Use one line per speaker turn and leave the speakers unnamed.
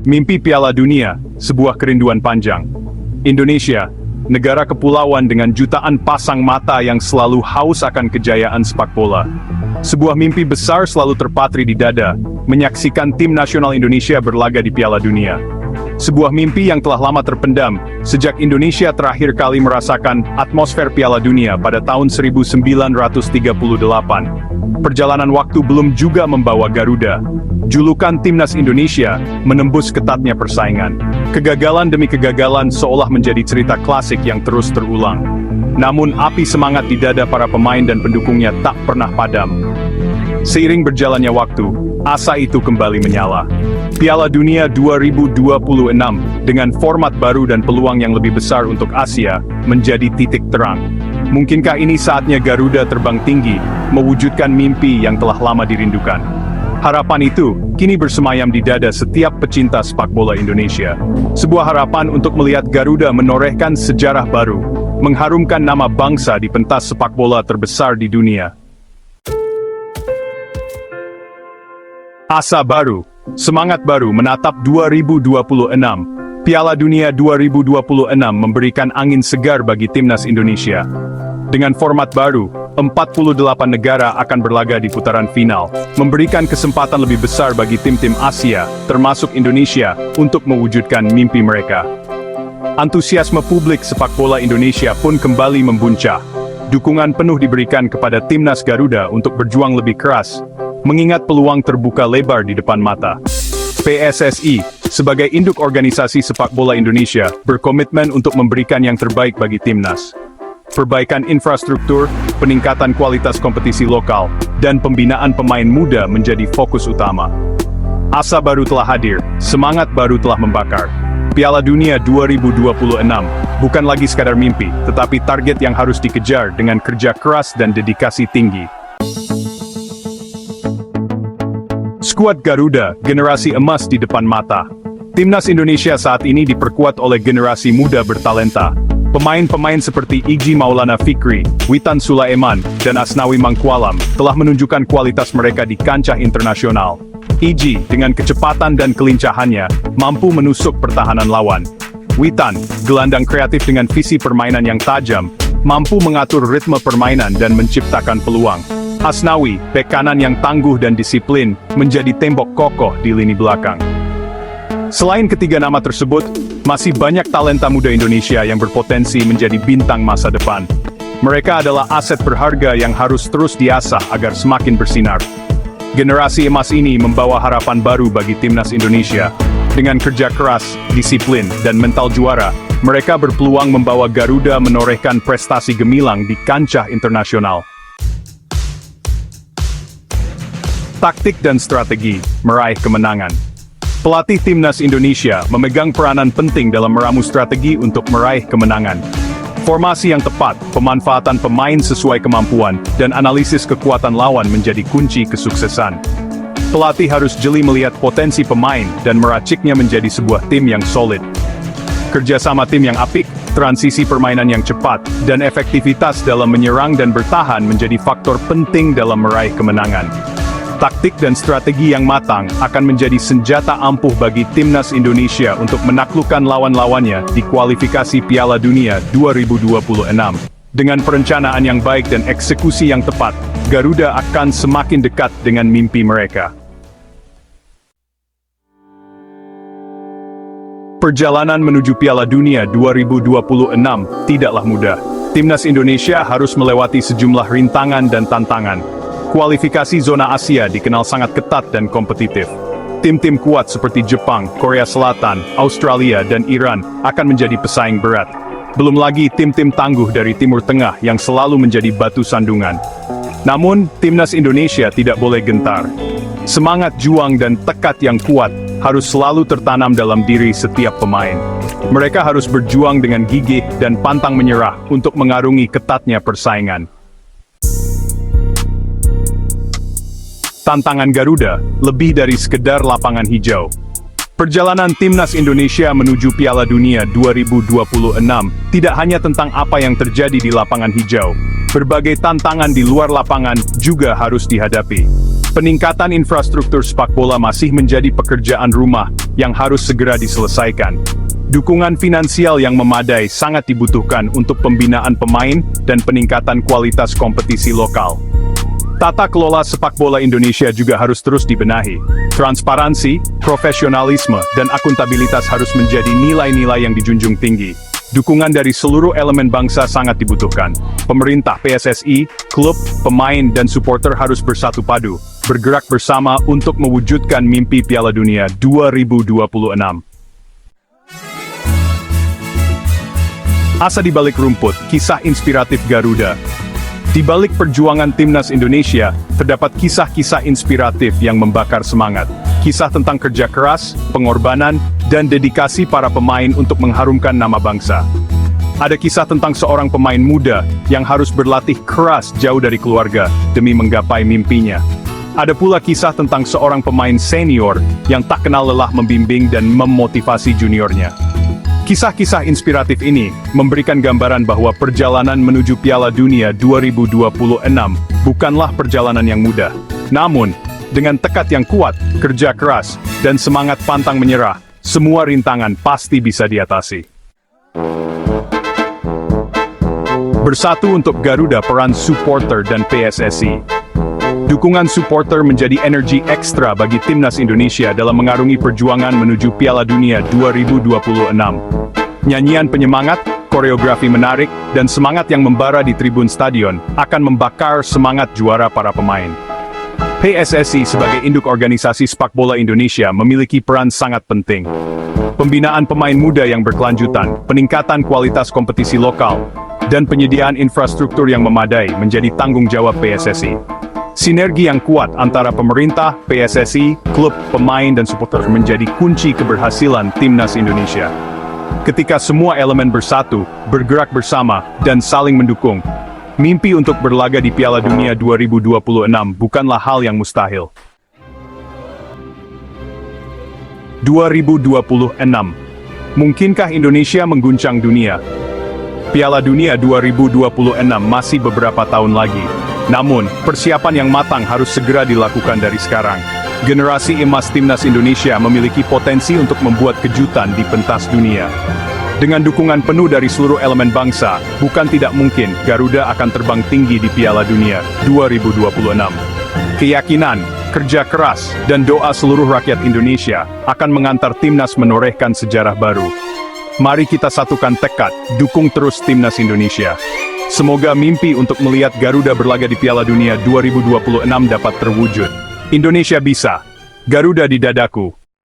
Mimpi Piala Dunia, sebuah kerinduan panjang. Indonesia, negara kepulauan dengan jutaan pasang mata yang selalu haus akan kejayaan sepak bola. Sebuah mimpi besar selalu terpatri di dada, menyaksikan tim nasional Indonesia berlaga di Piala Dunia. Sebuah mimpi yang telah lama terpendam, sejak Indonesia terakhir kali merasakan atmosfer Piala Dunia pada tahun 1938. Perjalanan waktu belum juga membawa Garuda. Julukan Timnas Indonesia menembus ketatnya persaingan. Kegagalan demi kegagalan seolah menjadi cerita klasik yang terus terulang. Namun api semangat di dada para pemain dan pendukungnya tak pernah padam. Seiring berjalannya waktu, asa itu kembali menyala. Piala Dunia 2026 dengan format baru dan peluang yang lebih besar untuk Asia menjadi titik terang. Mungkinkah ini saatnya Garuda terbang tinggi, mewujudkan mimpi yang telah lama dirindukan? Harapan itu kini bersemayam di dada setiap pecinta sepak bola Indonesia. Sebuah harapan untuk melihat Garuda menorehkan sejarah baru, mengharumkan nama bangsa di pentas sepak bola terbesar di dunia. Asa baru, semangat baru menatap 2026. Piala Dunia 2026 memberikan angin segar bagi timnas Indonesia. Dengan format baru, 48 negara akan berlaga di putaran final, memberikan kesempatan lebih besar bagi tim-tim Asia, termasuk Indonesia, untuk mewujudkan mimpi mereka. Antusiasme publik sepak bola Indonesia pun kembali membuncah. Dukungan penuh diberikan kepada timnas Garuda untuk berjuang lebih keras, mengingat peluang terbuka lebar di depan mata. PSSI, sebagai induk organisasi sepak bola Indonesia, berkomitmen untuk memberikan yang terbaik bagi timnas. Perbaikan infrastruktur, peningkatan kualitas kompetisi lokal, dan pembinaan pemain muda menjadi fokus utama. Asa baru telah hadir, semangat baru telah membakar. Piala Dunia 2026 bukan lagi sekadar mimpi, tetapi target yang harus dikejar dengan kerja keras dan dedikasi tinggi. Skuad Garuda, generasi emas di depan mata. Timnas Indonesia saat ini diperkuat oleh generasi muda bertalenta. Pemain-pemain seperti Igi Maulana Fikri, Witan Sulaiman, dan Asnawi Mangkualam telah menunjukkan kualitas mereka di kancah internasional. Igi, dengan kecepatan dan kelincahannya, mampu menusuk pertahanan lawan. Witan, gelandang kreatif dengan visi permainan yang tajam, mampu mengatur ritme permainan dan menciptakan peluang. Asnawi, bek kanan yang tangguh dan disiplin, menjadi tembok kokoh di lini belakang. Selain ketiga nama tersebut, masih banyak talenta muda Indonesia yang berpotensi menjadi bintang masa depan. Mereka adalah aset berharga yang harus terus diasah agar semakin bersinar. Generasi emas ini membawa harapan baru bagi timnas Indonesia. Dengan kerja keras, disiplin, dan mental juara, mereka berpeluang membawa Garuda menorehkan prestasi gemilang di kancah internasional. Taktik dan strategi meraih kemenangan. Pelatih timnas Indonesia memegang peranan penting dalam meramu strategi untuk meraih kemenangan. Formasi yang tepat, pemanfaatan pemain sesuai kemampuan, dan analisis kekuatan lawan menjadi kunci kesuksesan. Pelatih harus jeli melihat potensi pemain dan meraciknya menjadi sebuah tim yang solid. Kerjasama tim yang apik, transisi permainan yang cepat, dan efektivitas dalam menyerang dan bertahan menjadi faktor penting dalam meraih kemenangan. Taktik dan strategi yang matang akan menjadi senjata ampuh bagi timnas Indonesia untuk menaklukkan lawan-lawannya di kualifikasi Piala Dunia 2026. Dengan perencanaan yang baik dan eksekusi yang tepat, Garuda akan semakin dekat dengan mimpi mereka. Perjalanan menuju Piala Dunia 2026 tidaklah mudah. Timnas Indonesia harus melewati sejumlah rintangan dan tantangan. Kualifikasi zona Asia dikenal sangat ketat dan kompetitif. Tim-tim kuat seperti Jepang, Korea Selatan, Australia, dan Iran akan menjadi pesaing berat. Belum lagi tim-tim tangguh dari Timur Tengah yang selalu menjadi batu sandungan. Namun, timnas Indonesia tidak boleh gentar. Semangat juang dan tekad yang kuat harus selalu tertanam dalam diri setiap pemain. Mereka harus berjuang dengan gigih dan pantang menyerah untuk mengarungi ketatnya persaingan. Tantangan Garuda lebih dari sekedar lapangan hijau. Perjalanan timnas Indonesia menuju Piala Dunia 2026 tidak hanya tentang apa yang terjadi di lapangan hijau. Berbagai tantangan di luar lapangan juga harus dihadapi. Peningkatan infrastruktur sepak bola masih menjadi pekerjaan rumah yang harus segera diselesaikan. Dukungan finansial yang memadai sangat dibutuhkan untuk pembinaan pemain dan peningkatan kualitas kompetisi lokal. Tata kelola sepak bola Indonesia juga harus terus dibenahi. Transparansi, profesionalisme, dan akuntabilitas harus menjadi nilai-nilai yang dijunjung tinggi. Dukungan dari seluruh elemen bangsa sangat dibutuhkan. Pemerintah, PSSI, klub, pemain, dan supporter harus bersatu padu, bergerak bersama untuk mewujudkan mimpi Piala Dunia 2026. Asa di balik rumput, kisah inspiratif Garuda. Di balik perjuangan timnas Indonesia, terdapat kisah-kisah inspiratif yang membakar semangat. Kisah tentang kerja keras, pengorbanan, dan dedikasi para pemain untuk mengharumkan nama bangsa. Ada kisah tentang seorang pemain muda yang harus berlatih keras jauh dari keluarga demi menggapai mimpinya. Ada pula kisah tentang seorang pemain senior yang tak kenal lelah membimbing dan memotivasi juniornya. Kisah-kisah inspiratif ini memberikan gambaran bahwa perjalanan menuju Piala Dunia 2026 bukanlah perjalanan yang mudah. Namun, dengan tekad yang kuat, kerja keras, dan semangat pantang menyerah, semua rintangan pasti bisa diatasi. Bersatu untuk Garuda, peran supporter dan PSSI. Dukungan supporter menjadi energi ekstra bagi timnas Indonesia dalam mengarungi perjuangan menuju Piala Dunia 2026. Nyanyian penyemangat, koreografi menarik, dan semangat yang membara di tribun stadion akan membakar semangat juara para pemain. PSSI sebagai induk organisasi sepak bola Indonesia memiliki peran sangat penting. Pembinaan pemain muda yang berkelanjutan, peningkatan kualitas kompetisi lokal, dan penyediaan infrastruktur yang memadai menjadi tanggung jawab PSSI. Sinergi yang kuat antara pemerintah, PSSI, klub, pemain, dan supporter menjadi kunci keberhasilan timnas Indonesia. Ketika semua elemen bersatu, bergerak bersama, dan saling mendukung, mimpi untuk berlaga di Piala Dunia 2026 bukanlah hal yang mustahil. 2026. Mungkinkah Indonesia mengguncang dunia? Piala Dunia 2026 masih beberapa tahun lagi. Namun, persiapan yang matang harus segera dilakukan dari sekarang. Generasi emas timnas Indonesia memiliki potensi untuk membuat kejutan di pentas dunia. Dengan dukungan penuh dari seluruh elemen bangsa, bukan tidak mungkin Garuda akan terbang tinggi di Piala Dunia 2026. Keyakinan, kerja keras, dan doa seluruh rakyat Indonesia akan mengantar timnas menorehkan sejarah baru. Mari kita satukan tekad, dukung terus timnas Indonesia. Semoga mimpi untuk melihat Garuda berlaga di Piala Dunia 2026 dapat terwujud. Indonesia bisa. Garuda di dadaku.